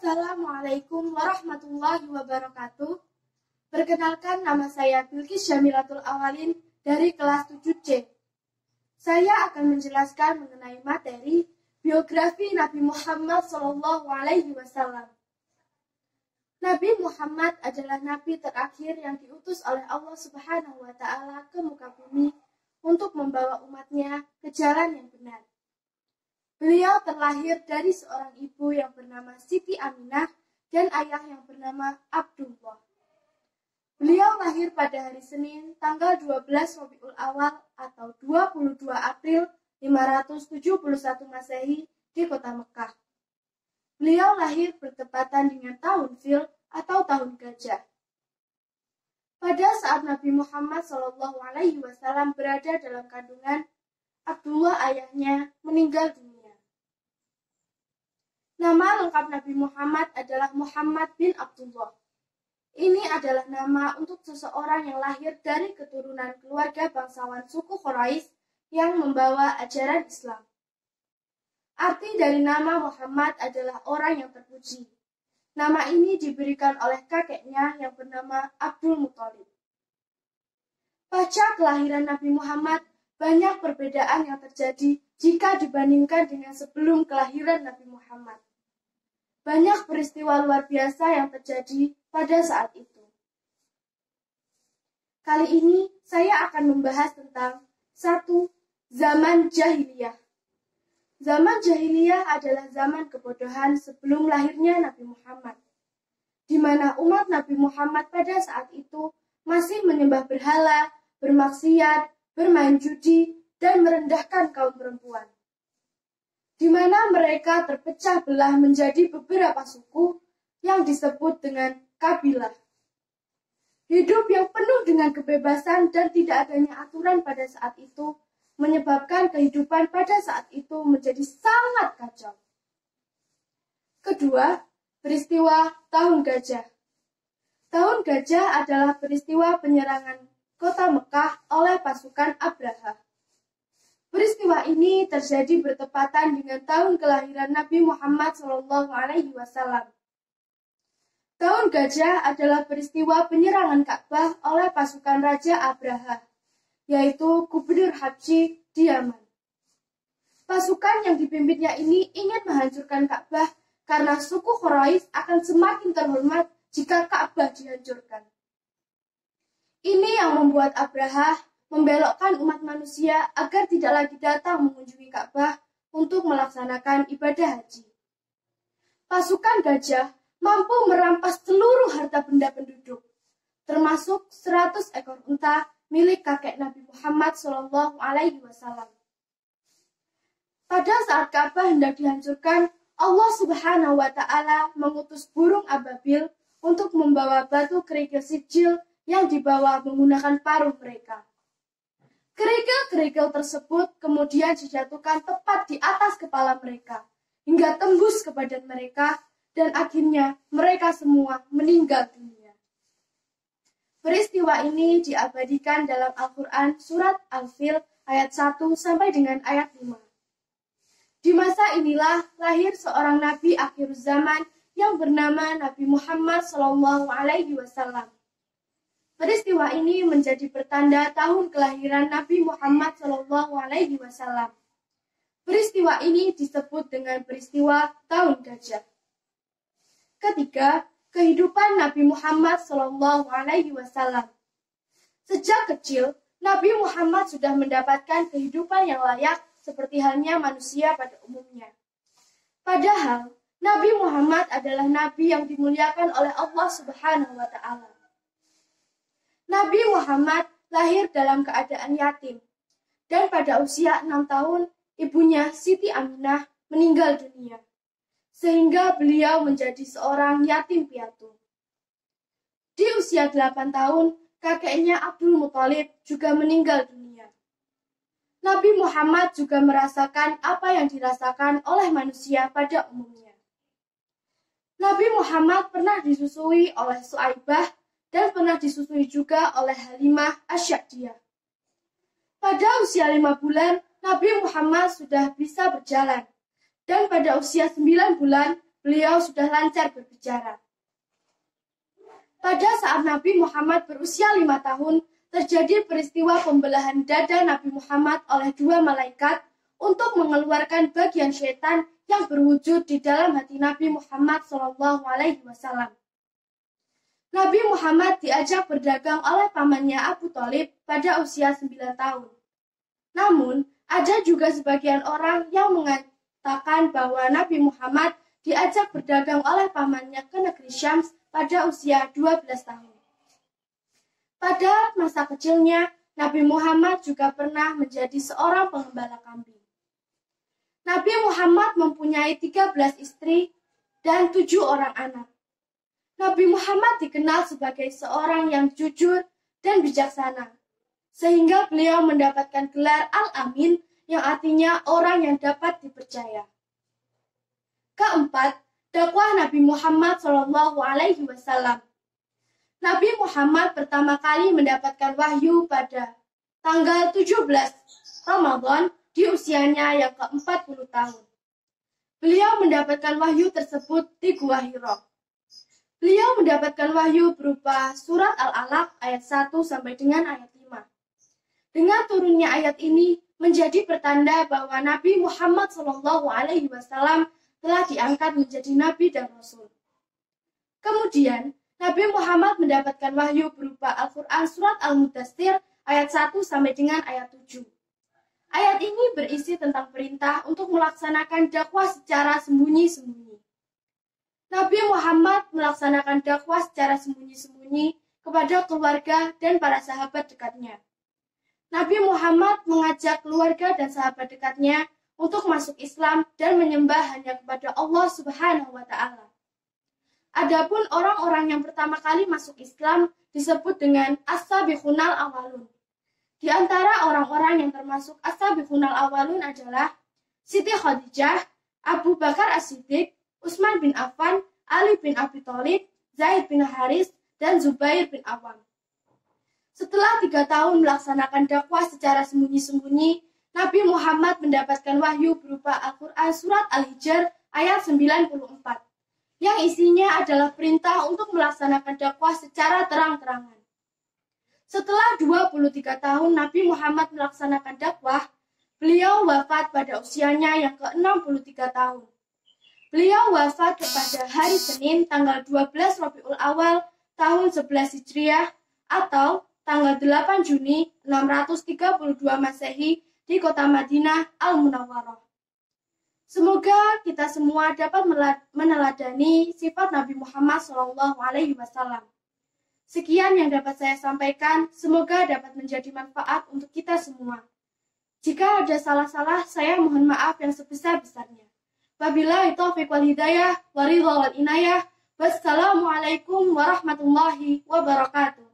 Assalamualaikum warahmatullahi wabarakatuh. Perkenalkan, nama saya Bilqis Syamilatul Awalin dari kelas 7C. Saya akan menjelaskan mengenai materi biografi Nabi Muhammad SAW. Nabi Muhammad adalah nabi terakhir yang diutus oleh Allah Subhanahu wa Ta'ala ke muka bumi untuk membawa umatnya ke jalan yang benar. Beliau terlahir dari seorang ibu yang bernama Siti Aminah dan ayah yang bernama Abdullah. Beliau lahir pada hari Senin, tanggal 12 Rabiul Awal atau 22 April 571 Masehi di kota Mekah. Beliau lahir bertepatan dengan tahun Fil atau tahun gajah. Pada saat Nabi Muhammad SAW berada dalam kandungan, Abdullah ayahnya meninggal dunia. Nama lengkap Nabi Muhammad adalah Muhammad bin Abdullah. Ini adalah nama untuk seseorang yang lahir dari keturunan keluarga bangsawan suku Quraisy yang membawa ajaran Islam. Arti dari nama Muhammad adalah orang yang terpuji. Nama ini diberikan oleh kakeknya yang bernama Abdul Muthalib. Pasca kelahiran Nabi Muhammad, banyak perbedaan yang terjadi jika dibandingkan dengan sebelum kelahiran Nabi Muhammad. Banyak peristiwa luar biasa yang terjadi pada saat itu. Kali ini saya akan membahas tentang 1. Zaman Jahiliyah. Zaman Jahiliyah adalah zaman kebodohan sebelum lahirnya Nabi Muhammad, di mana umat Nabi Muhammad pada saat itu masih menyembah berhala, bermaksiat, bermain judi, dan merendahkan kaum perempuan, di mana mereka terpecah belah menjadi beberapa suku yang disebut dengan kabilah. Hidup yang penuh dengan kebebasan dan tidak adanya aturan pada saat itu menyebabkan kehidupan pada saat itu menjadi sangat kacau. Kedua, peristiwa Tahun Gajah. Tahun Gajah adalah peristiwa penyerangan kota Mekah oleh pasukan Abraha. Peristiwa ini terjadi bertepatan dengan tahun kelahiran Nabi Muhammad SAW. Tahun Gajah adalah peristiwa penyerangan Ka'bah oleh pasukan Raja Abraha, yaitu Gubernur Habsyi di Yaman. Pasukan yang dipimpinnya ini ingin menghancurkan Ka'bah karena suku Quraisy akan semakin terhormat jika Ka'bah dihancurkan. Ini yang membuat Abraha membelokkan umat manusia agar tidak lagi datang mengunjungi Ka'bah untuk melaksanakan ibadah haji. Pasukan Gajah mampu merampas seluruh harta benda penduduk, termasuk 100 ekor unta milik kakek Nabi Muhammad SAW. Pada saat Ka'bah hendak dihancurkan, Allah Subhanahu wa Ta'ala mengutus burung ababil untuk membawa batu kerikil sijil yang dibawa menggunakan paruh mereka. Kerikil-kerikil tersebut kemudian dijatuhkan tepat di atas kepala mereka, hingga tembus ke badan mereka, dan akhirnya mereka semua meninggal dunia. Peristiwa ini diabadikan dalam Al-Quran Surat Al-Fil ayat 1 sampai dengan ayat 5. Di masa inilah lahir seorang nabi akhir zaman yang bernama Nabi Muhammad SAW. Peristiwa ini menjadi pertanda tahun kelahiran Nabi Muhammad SAW. Peristiwa ini disebut dengan peristiwa Tahun Gajah. Ketiga, kehidupan Nabi Muhammad SAW. Sejak kecil, Nabi Muhammad sudah mendapatkan kehidupan yang layak seperti halnya manusia pada umumnya. Padahal, Nabi Muhammad adalah nabi yang dimuliakan oleh Allah Subhanahu wa Ta'ala. Nabi Muhammad lahir dalam keadaan yatim, dan pada usia 6 tahun, ibunya Siti Aminah meninggal dunia, sehingga beliau menjadi seorang yatim piatu. Di usia 8 tahun, kakeknya Abdul Muthalib juga meninggal dunia. Nabi Muhammad juga merasakan apa yang dirasakan oleh manusia pada umumnya. Nabi Muhammad pernah disusui oleh Suaibah dan pernah disusui juga oleh Halimah Asy-Sya'diyah. Pada usia 5 bulan, Nabi Muhammad sudah bisa berjalan. Dan pada usia 9 bulan, beliau sudah lancar berbicara. Pada saat Nabi Muhammad berusia 5 tahun, terjadi peristiwa pembelahan dada Nabi Muhammad oleh 2 malaikat untuk mengeluarkan bagian syaitan yang berwujud di dalam hati Nabi Muhammad SAW. Nabi Muhammad diajak berdagang oleh pamannya Abu Thalib pada usia 9 tahun. Namun, ada juga sebagian orang yang mengatakan bahwa Nabi Muhammad diajak berdagang oleh pamannya ke negeri Syams pada usia 12 tahun. Pada masa kecilnya, Nabi Muhammad juga pernah menjadi seorang pengembala kambing. Nabi Muhammad mempunyai 13 istri dan 7 orang anak. Nabi Muhammad dikenal sebagai seorang yang jujur dan bijaksana, sehingga beliau mendapatkan gelar Al-Amin yang artinya orang yang dapat dipercaya. Keempat, dakwah Nabi Muhammad SAW. Nabi Muhammad pertama kali mendapatkan wahyu pada tanggal 17 Ramadan di usianya yang ke-40 tahun. Beliau mendapatkan wahyu tersebut di Gua Hira. Beliau mendapatkan wahyu berupa surat Al-Alaq ayat 1 sampai dengan ayat 5. Dengan turunnya ayat ini menjadi pertanda bahwa Nabi Muhammad SAW telah diangkat menjadi nabi dan rasul. Kemudian, Nabi Muhammad mendapatkan wahyu berupa Al-Quran surat Al-Mudaththir ayat 1 sampai dengan ayat 7. Ayat ini berisi tentang perintah untuk melaksanakan dakwah secara sembunyi-sembunyi. Nabi Muhammad melaksanakan dakwah secara sembunyi-sembunyi kepada keluarga dan para sahabat dekatnya. Nabi Muhammad mengajak keluarga dan sahabat dekatnya untuk masuk Islam dan menyembah hanya kepada Allah Subhanahu wa Ta'ala. Adapun orang-orang yang pertama kali masuk Islam disebut dengan As-Sabiqunal Awwalun. Di antara orang-orang yang termasuk As-Sabiqunal Awwalun adalah Siti Khadijah, Abu Bakar As-Siddiq, Utsman bin Affan, Ali bin Abi Thalib, Zaid bin Haris, dan Zubair bin Awam. Setelah 3 tahun melaksanakan dakwah secara sembunyi-sembunyi, Nabi Muhammad mendapatkan wahyu berupa Al-Quran surat Al-Hijr ayat 94, yang isinya adalah perintah untuk melaksanakan dakwah secara terang-terangan. Setelah 23 tahun Nabi Muhammad melaksanakan dakwah, beliau wafat pada usianya yang ke-63 tahun. Beliau wafat pada hari Senin tanggal 12 Rabiul Awal tahun 11 Hijriah atau tanggal 8 Juni 632 Masehi di kota Madinah Al-Munawwarah. Semoga kita semua dapat meneladani sifat Nabi Muhammad SAW. Sekian yang dapat saya sampaikan, semoga dapat menjadi manfaat untuk kita semua. Jika ada salah-salah, saya mohon maaf yang sebesar-besarnya. Wabillahi taufiq wal hidayah, wa ridha wal inayah. Wassalamualaikum warahmatullahi wabarakatuh.